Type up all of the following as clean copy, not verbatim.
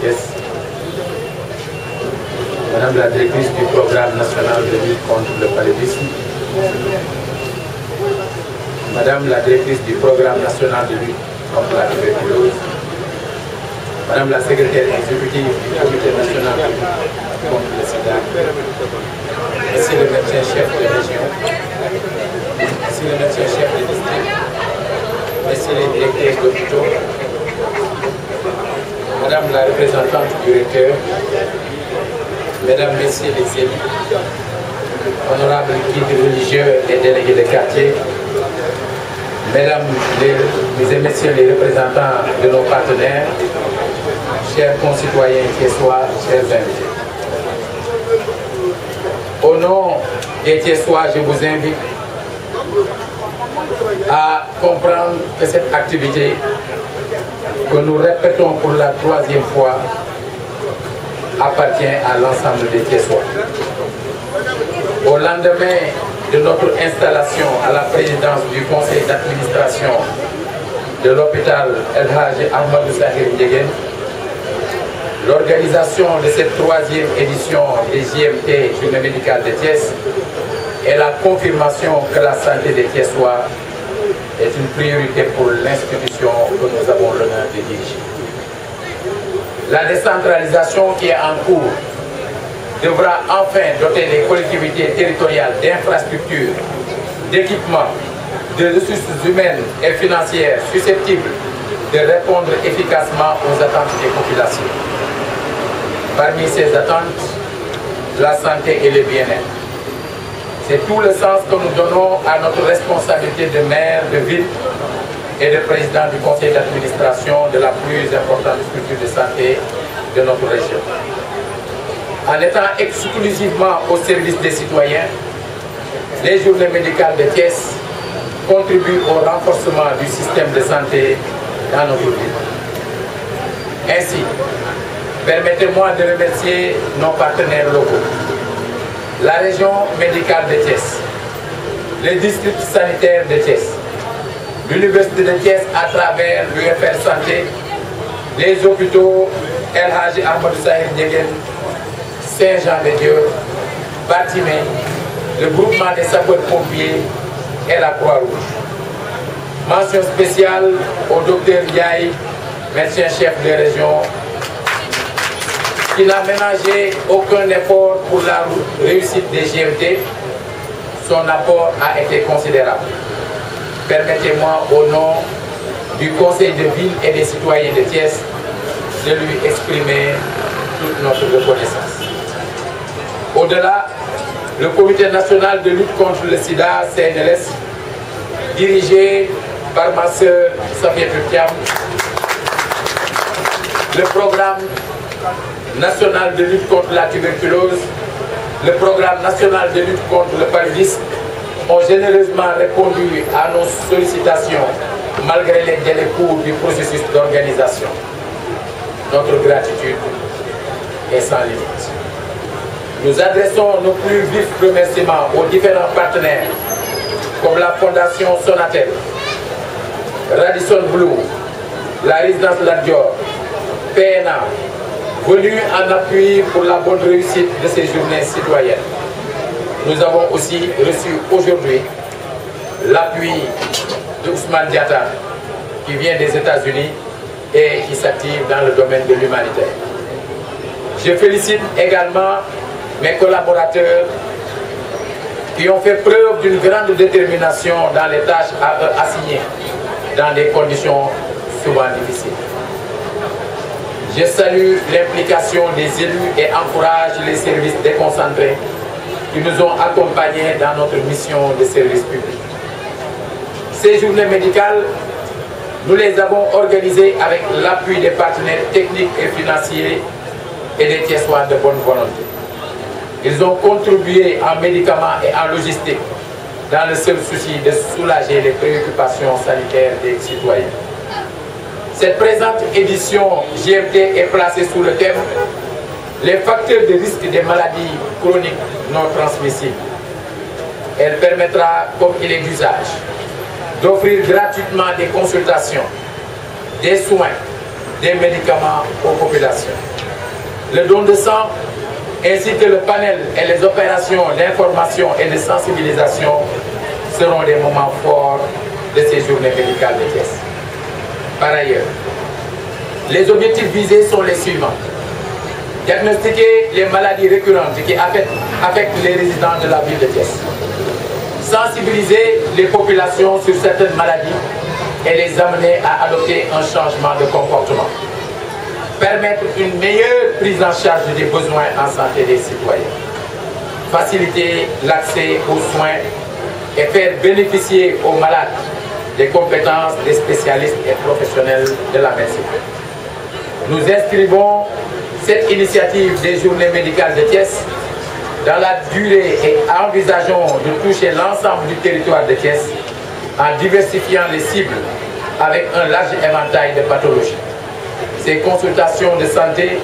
Thiès, Madame la directrice du programme national de lutte contre le paludisme, Madame la directrice du programme national de lutte contre la tuberculose, Madame la secrétaire exécutive du comité national de lutte contre le sida, Monsieur le médecin-chef de région, Monsieur le médecin-chef de district, Messieurs les directeurs d'hôpitaux, Madame la représentante du recteur, Mesdames, Messieurs les élus, honorables guides religieux et délégués de quartier, Mesdames et Messieurs les représentants de nos partenaires, chers concitoyens thiessois, chers invités. Au nom des Thiessois, je vous invite à comprendre que cette activité que nous répétons pour la 3e fois appartient à l'ensemble des Thiessois. Au lendemain de notre installation à la présidence du conseil d'administration de l'hôpital El Hadji Ahmadou Sahir Ndiéguène, l'organisation de cette 3e édition des JMT, Journée médicale de Thiès, est la confirmation que la santé des Thiessois est une priorité pour l'institution que nous avons l'honneur de diriger. La décentralisation qui est en cours devra enfin doter les collectivités territoriales d'infrastructures, d'équipements, de ressources humaines et financières susceptibles de répondre efficacement aux attentes des populations. Parmi ces attentes, la santé et le bien-être. C'est tout le sens que nous donnons à notre responsabilité de maire de ville et de président du conseil d'administration de la plus importante structure de santé de notre région. En étant exclusivement au service des citoyens, les journées médicales de Thiès contribuent au renforcement du système de santé dans notre ville. Ainsi, permettez-moi de remercier nos partenaires locaux, la région médicale de Thiès, les districts sanitaires de Thiès, l'université de Thiès à travers l'UFR Santé, les hôpitaux El Hadji Ahmadou Sahir Ndiéguène, Saint-Jean-de-Dieu, Batimé, le groupement des sapeurs-pompiers et la Croix-Rouge. Mention spéciale au docteur Ndiaye, médecin-chef de région, qui n'a ménagé aucun effort pour la réussite des GMT. Son apport a été considérable. Permettez-moi, au nom du conseil de ville et des citoyens de Thiès, de lui exprimer toute notre reconnaissance. Au-delà, le comité national de lutte contre le sida, CNLS, dirigé par ma sœur Safia Thiam, le programme national de lutte contre la tuberculose, le programme national de lutte contre le paludisme ont généreusement répondu à nos sollicitations malgré les délais courts du processus d'organisation. Notre gratitude est sans limite. Nous adressons nos plus vifs remerciements aux différents partenaires comme la Fondation Sonatel, Radisson Blu, la résidence Lat Dior, PNA, venus en appui pour la bonne réussite de ces journées citoyennes. Nous avons aussi reçu aujourd'hui l'appui de Ousmane Diatta, qui vient des États-Unis et qui s'active dans le domaine de l'humanitaire. Je félicite également mes collaborateurs qui ont fait preuve d'une grande détermination dans les tâches à eux assignées, dans des conditions souvent difficiles. Je salue l'implication des élus et encourage les services déconcentrés qui nous ont accompagnés dans notre mission de service public. Ces journées médicales, nous les avons organisées avec l'appui des partenaires techniques et financiers et des Thiessois de bonne volonté. Ils ont contribué en médicaments et en logistique dans le seul souci de soulager les préoccupations sanitaires des citoyens. Cette présente édition GMT est placée sous le thème « Les facteurs de risque des maladies chroniques non transmissibles ». Elle permettra, comme il est d'usage, d'offrir gratuitement des consultations, des soins, des médicaments aux populations. Le don de sang ainsi que le panel et les opérations d'information et de sensibilisation seront des moments forts de ces journées médicales de Thiès. Par ailleurs, les objectifs visés sont les suivants. Diagnostiquer les maladies récurrentes qui affectent les résidents de la ville de Thiès. Sensibiliser les populations sur certaines maladies et les amener à adopter un changement de comportement. Permettre une meilleure prise en charge des besoins en santé des citoyens. Faciliter l'accès aux soins et faire bénéficier aux malades des compétences des spécialistes et professionnels de la médecine. Nous inscrivons cette initiative des journées médicales de Thiès dans la durée et envisageons de toucher l'ensemble du territoire de Thiès en diversifiant les cibles avec un large éventail de pathologies. Ces consultations de santé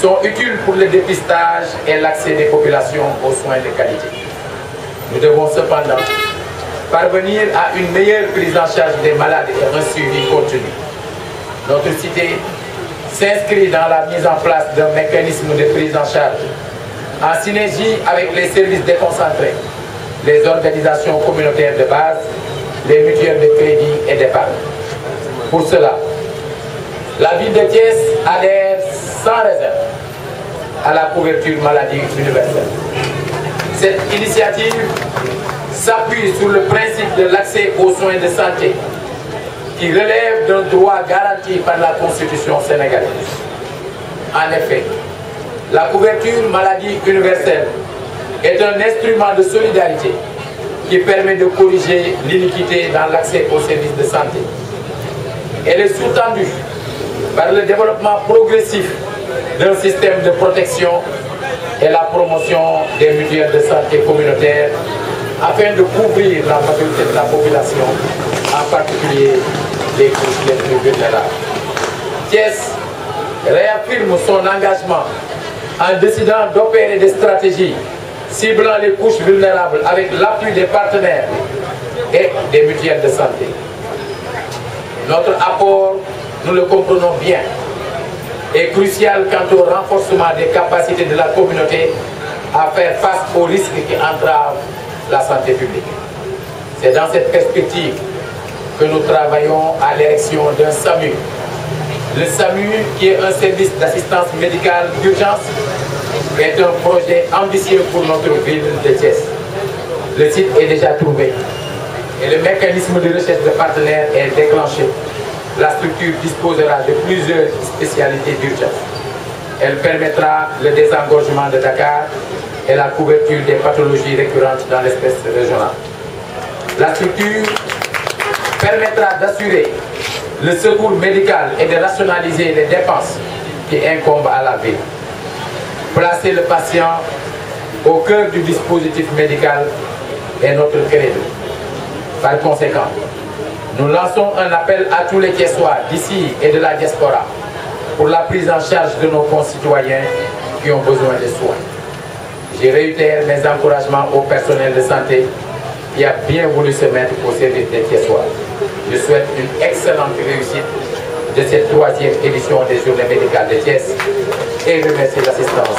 sont utiles pour le dépistage et l'accès des populations aux soins de qualité. Nous devons cependant parvenir à une meilleure prise en charge des malades et un suivi continu. Notre cité s'inscrit dans la mise en place d'un mécanisme de prise en charge en synergie avec les services déconcentrés, les organisations communautaires de base, les mutuelles de crédit et d'épargne. Pour cela, la ville de Thiès adhère sans réserve à la couverture maladie universelle. Cette initiative s'appuie sur le principe de l'accès aux soins de santé qui relève d'un droit garanti par la Constitution sénégalaise. En effet, la couverture maladie universelle est un instrument de solidarité qui permet de corriger l'iniquité dans l'accès aux services de santé. Elle est sous-tendue par le développement progressif d'un système de protection et la promotion des mutuelles de santé communautaires afin de couvrir la majorité de la population, en particulier les couches les plus vulnérables. Thiès réaffirme son engagement en décidant d'opérer des stratégies ciblant les couches vulnérables avec l'appui des partenaires et des mutuelles de santé. Notre apport, nous le comprenons bien, est crucial quant au renforcement des capacités de la communauté à faire face aux risques qui entravent la santé publique. C'est dans cette perspective que nous travaillons à l'érection d'un SAMU. Le SAMU, qui est un service d'assistance médicale d'urgence, est un projet ambitieux pour notre ville de Thiès. Le site est déjà trouvé et le mécanisme de recherche de partenaires est déclenché. La structure disposera de plusieurs spécialités d'urgence. Elle permettra le désengorgement de Dakar et la couverture des pathologies récurrentes dans l'espace régional. La structure permettra d'assurer le secours médical et de rationaliser les dépenses qui incombent à la ville. Placer le patient au cœur du dispositif médical est notre credo. Par conséquent, nous lançons un appel à tous les Thiessois d'ici et de la diaspora pour la prise en charge de nos concitoyens qui ont besoin de soins. Je réitère mes encouragements au personnel de santé qui a bien voulu se mettre au service des Thiessois. Je souhaite une excellente réussite de cette 3e édition des Journées médicales de Thiès et remercie l'assistance.